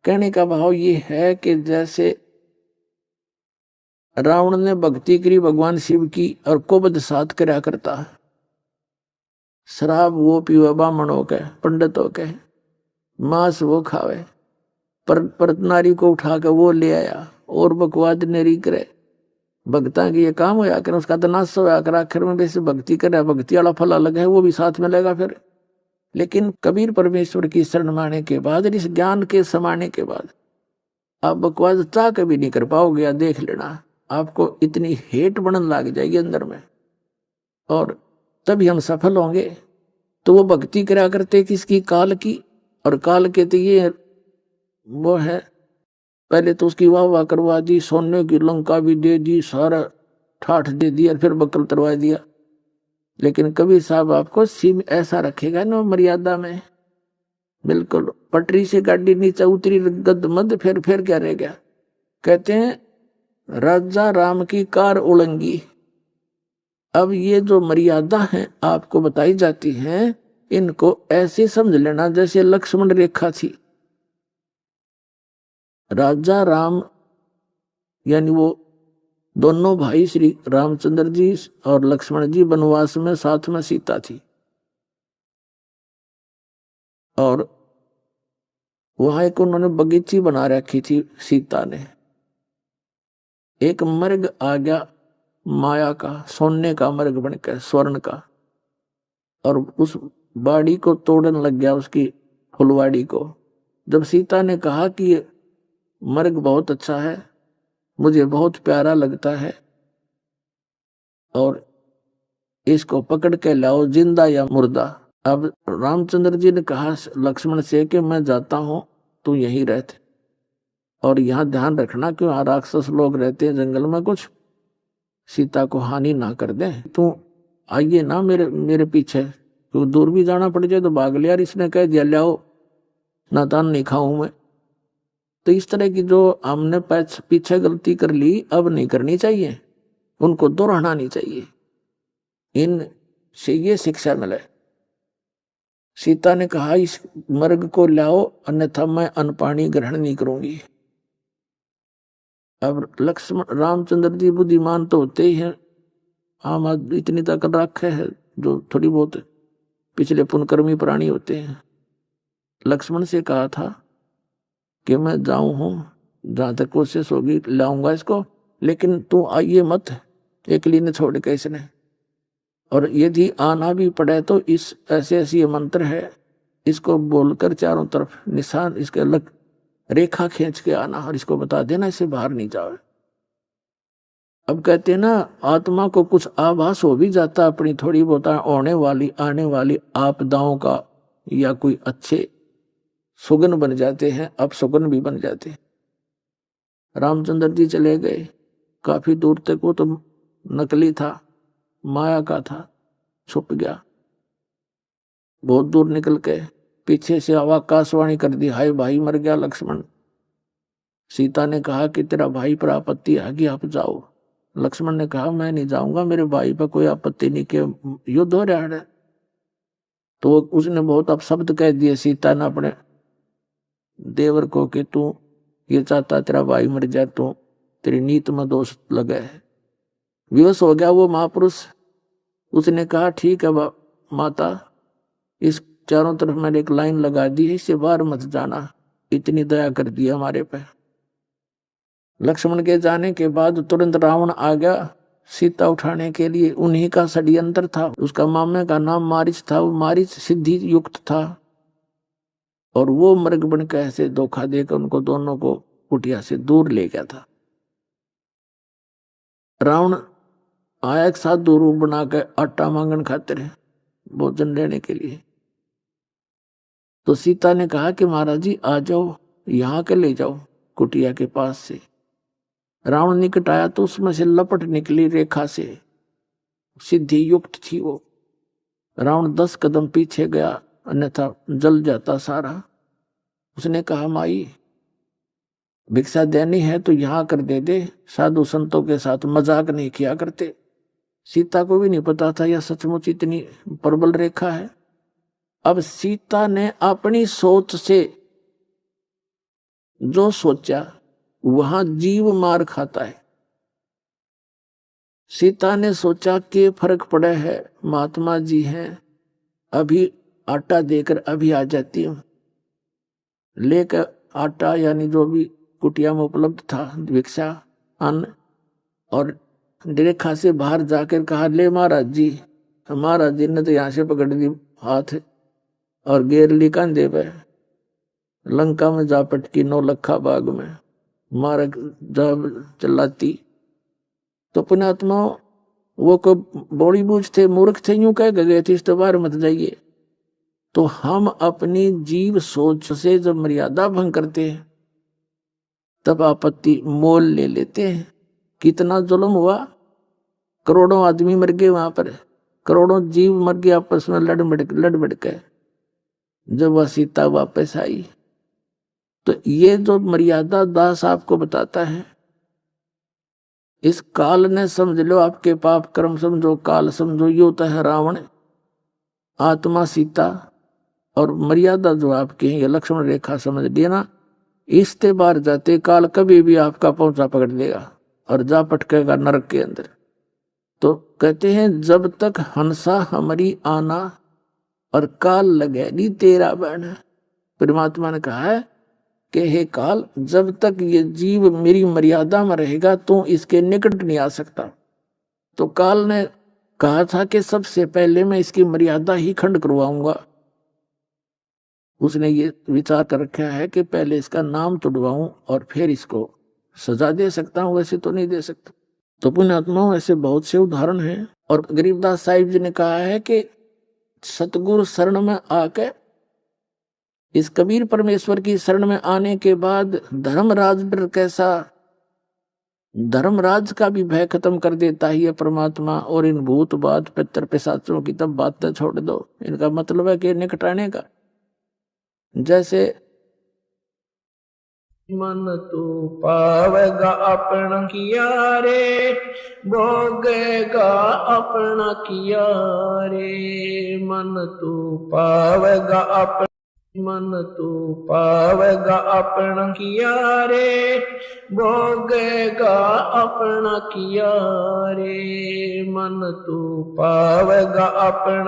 कहने का भाव ये है कि जैसे रावण ने भक्ति करी भगवान शिव की और कुबद साथ करया करता है, शराब वो पीवे ब्राह्मणों के पंडितों के, मांस वो खावे, पर नारी को उठा के वो ले आया और बकवाद नेरी करे। भक्ता की ये काम होया करे, उसका तो नाश होया कर, आखिर में वैसे भक्ति करे, भक्ति वाला फल अलग है, वो भी साथ में लेगा फिर। लेकिन कबीर परमेश्वर की शरण माने के बाद, इस ज्ञान के समाने के बाद आप बकवास चाह कभी नहीं कर पाओगे। या देख लेना, आपको इतनी हेट बनने लग जाएगी अंदर में, और तभी हम सफल होंगे। तो वो भक्ति करा करते किसकी? काल की। और काल के तो ये वो है, पहले तो उसकी वाह वाह करवा दी, सोने की लंका भी दे दी, सारा ठाठ दे दिया, फिर बकल करवा दिया। लेकिन कबीर साहब आपको सीम ऐसा रखेगा ना मर्यादा में, बिल्कुल पटरी से गाड़ी नीचे उतरी गद मद, फिर क्या रह गया? कहते हैं राजा राम की कार उड़ंगी। अब ये जो मर्यादा है आपको बताई जाती हैं, इनको ऐसे समझ लेना जैसे लक्ष्मण रेखा थी। राजा राम यानी वो दोनों भाई श्री रामचंद्र जी और लक्ष्मण जी वनवास में साथ में सीता थी, और वहां एक उन्होंने बगीची बना रखी थी सीता ने। एक मर्ग आ गया माया का, सोने का मर्ग बनकर, स्वर्ण का, और उस बाड़ी को तोड़ने लग गया, उसकी फुलवाड़ी को। जब सीता ने कहा कि ये मर्ग बहुत अच्छा है, मुझे बहुत प्यारा लगता है, और इसको पकड़ के लाओ जिंदा या मुर्दा। अब रामचंद्र जी ने कहा लक्ष्मण से कि मैं जाता हूं, तू यहीं रहते, और यहाँ ध्यान रखना कि वहां राक्षस लोग रहते हैं जंगल में, कुछ सीता को हानि ना कर दे। तू आइए ना मेरे मेरे पीछे, तो दूर भी जाना पड़ जाए तो भाग लिया। इसने कह दिया लाओ, नातान नहीं खाऊं मैं। तो इस तरह की जो हमने पीछे गलती कर ली, अब नहीं करनी चाहिए, उनको दोहराना नहीं चाहिए। इन से ये शिक्षा मिले। सीता ने कहा इस मर्ग को लाओ, अन्यथा मैं अन्न पानी ग्रहण नहीं करूंगी। अब लक्ष्मण रामचंद्र जी बुद्धिमान तो होते ही हैं, आम आदमी इतनी ताकत रखे है जो थोड़ी बहुत पिछले पुनकर्मी प्राणी होते हैं। लक्ष्मण से कहा था कि मैं जाऊं हूं, जहां तक कोशिश होगी लाऊंगा इसको, लेकिन तू आइए मत एकली ने छोड़ के इसने। और यदि आना भी पड़े तो इस ऐसे ऐसी मंत्र है, इसको बोलकर चारों तरफ निशान इसके अलग रेखा खींच के आना, और इसको बता देना इससे बाहर नहीं जाओ। अब कहते हैं ना, आत्मा को कुछ आभास हो भी जाता अपनी थोड़ी बहुत होने वाली आने वाली आपदाओं का, या कोई अच्छे सुगन बन जाते हैं, अब सुगन भी बन जाते हैं। रामचंद्र जी चले गए, काफी दूर तक वो तो नकली था, माया का था, छुप गया। बहुत दूर निकल के पीछे से आकाशवाणी कर दी, हाय भाई मर गया लक्ष्मण। सीता ने कहा कि तेरा भाई पर आपत्ति आ गई, आप जाओ। लक्ष्मण ने कहा मैं नहीं जाऊंगा, मेरे भाई पर कोई आपत्ति नहीं, के युद्ध हो रहा है। तो उसने बहुत अपशब्द कह दिए सीता ने अपने देवर को कि तू ये चाहता तेरा भाई मर जाए, तो तेरी नीत में दोष लगा है। विवश हो गया वो महापुरुष। उसने कहा ठीक है माता, इस चारों तरफ मैंने एक लाइन लगा दी है, इससे बाहर मत जाना, इतनी दया कर दी हमारे पे। लक्ष्मण के जाने के बाद तुरंत रावण आ गया सीता उठाने के लिए। उन्हीं का षड्यंत्र था, उसका मामे का नाम मारिच था, वो मारिच सिद्धि युक्त था, और वो मृग बन के ऐसे धोखा देकर उनको दोनों को कुटिया से दूर ले गया था। रावण आया एक साथ दो रूप बना के आटा मांगन खातिर भोजन लेने के लिए। तो सीता ने कहा कि महाराज जी आ जाओ, यहाँ के ले जाओ कुटिया के पास से। रावण निकट आया तो उसमें से लपट निकली रेखा से, सिद्धि युक्त थी वो। रावण 10 कदम पीछे गया, अन्यथा जल जाता सारा। उसने कहा माई भिक्षा देनी है तो यहाँ कर दे दे, साधु संतों के साथ मजाक नहीं किया करते। सीता को भी नहीं पता था यह सचमुच इतनी प्रबल रेखा है। अब सीता ने अपनी सोच से जो सोचा वहां जीव मार खाता है। सीता ने सोचा कि फर्क पड़ा है, महात्मा जी हैं, अभी आटा देकर अभी आ जाती हूं। लेकर आटा यानी जो भी कुटिया में उपलब्ध था, भिक्षा अन्न, और रेखा से बाहर जाकर कहा, ले महाराज जी। महाराज जी ने तो यहां से पकड़ दी हाथ और गेर ली कंधे पे। लंका में जा पटकी नौलखा बाग में मार जा चिल्लाती। तो पुण्यात्मा वो को बड़ी बूझ थे, मूर्ख थे, यूं कह गए थे, इस तो बाहर मत जाइए। तो हम अपनी जीव सोच से जब मर्यादा भंग करते हैं तब आपत्ति मोल ले लेते हैं। कितना जुल्म हुआ, करोड़ों आदमी मर गए वहां पर, करोड़ों जीव मर गए आपस में लड़ भिड़ के। जब वह सीता वापस आई तो ये जो मर्यादा दास आपको बताता है, इस काल ने समझ लो आपके पाप कर्म समझो, काल समझो, यो तो है रावण, आत्मा सीता, और मर्यादा जो आपकी है ये लक्ष्मण रेखा समझ लिया ना। इसके बाहर जाते काल कभी भी आपका पहुंचा पकड़ लेगा और जा पटकेगा नरक के अंदर। तो कहते हैं जब तक हंसा हमारी आना और काल लगे नी तेरा बहन। परमात्मा ने कहा है कि हे काल, जब तक ये जीव मेरी मर्यादा में रहेगा तो इसके निकट नहीं आ सकता। तो काल ने कहा था कि सबसे पहले मैं इसकी मर्यादा ही खंड करवाऊंगा। उसने ये विचार कर रखा है कि पहले इसका नाम तुड़वाऊं और फिर इसको सजा दे सकता हूं, वैसे तो नहीं दे सकता। तो पुण्यात्माओं ऐसे बहुत से उदाहरण हैं। और गरीबदास साहिब जी ने कहा है कि सतगुरु शरण में आके, इस कबीर परमेश्वर की शरण में आने के बाद धर्मराज पर कैसा, धर्मराज का भी भय खत्म कर देता है ये परमात्मा। और इन भूत बात पितर पिशाचों की तब बातें छोड़ दो, इनका मतलब है कि निकटाने का। जैसे मन तू पावेगा अपना किया रे, भोगेगा अपना किया रे। मन तू पावेगा अपना, मन तू पावेगा अपना किया रे, भोगेगा अपना किया रे। मन तू पावेगा अपना